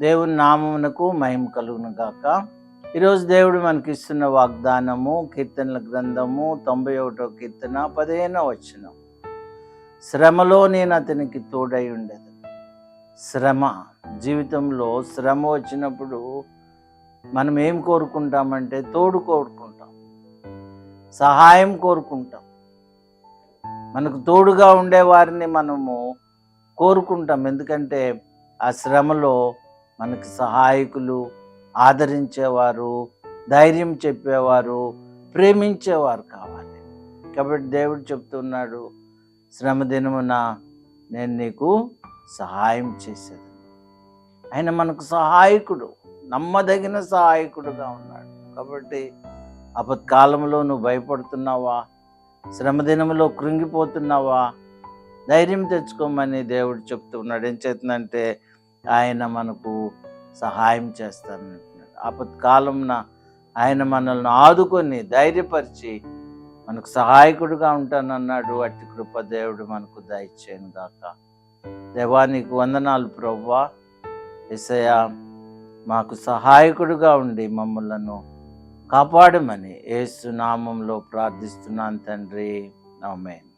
దేవుని నామమునకు మహిమ కలుగును గాక. ఈరోజు దేవుడు మనకిస్తున్న వాగ్దానము కీర్తనల గ్రంథము 91వ కీర్తన 15వ వచనం. శ్రమలో నేను అతనికి తోడై ఉండేది. శ్రమ, జీవితంలో శ్రమ వచ్చినప్పుడు మనం ఏం కోరుకుంటామంటే తోడు కోరుకుంటాం, సహాయం కోరుకుంటాం. మనకు తోడుగా ఉండేవారిని మనము కోరుకుంటాం. ఎందుకంటే ఆ శ్రమలో మనకి సహాయకులు, ఆదరించేవారు, ధైర్యం చెప్పేవారు, ప్రేమించేవారు కావాలి. కాబట్టి దేవుడు చెప్తున్నాడు, శ్రమ దినమున నేను నీకు సహాయం చేసేది. ఆయన మనకు సహాయకుడు, నమ్మదగిన సహాయకుడుగా ఉన్నాడు. కాబట్టి ఆపత్కాలంలో నువ్వు భయపడుతున్నావా, శ్రమ దినములో కృంగిపోతున్నావా, ధైర్యం తెచ్చుకోమని దేవుడు చెప్తున్నాడు. ఏం చేస్తుందంటే ఆయన మనకు సహాయం చేస్తానంటున్నాడు. ఆపత్కాలంన ఆయన మనల్ని ఆదుకొని ధైర్యపరిచి మనకు సహాయకుడుగా ఉంటానన్నాడు. అట్టి కృప దేవుడు మనకు దయచేయను గాక. దేవా నీకు వందనాలు ప్రభువా. యేసయ్యా మాకు సహాయకుడుగా ఉండి మమ్మలను కాపాడమని యేసు నామంలో ప్రార్థిస్తున్నాను తండ్రి. ఆమేన్.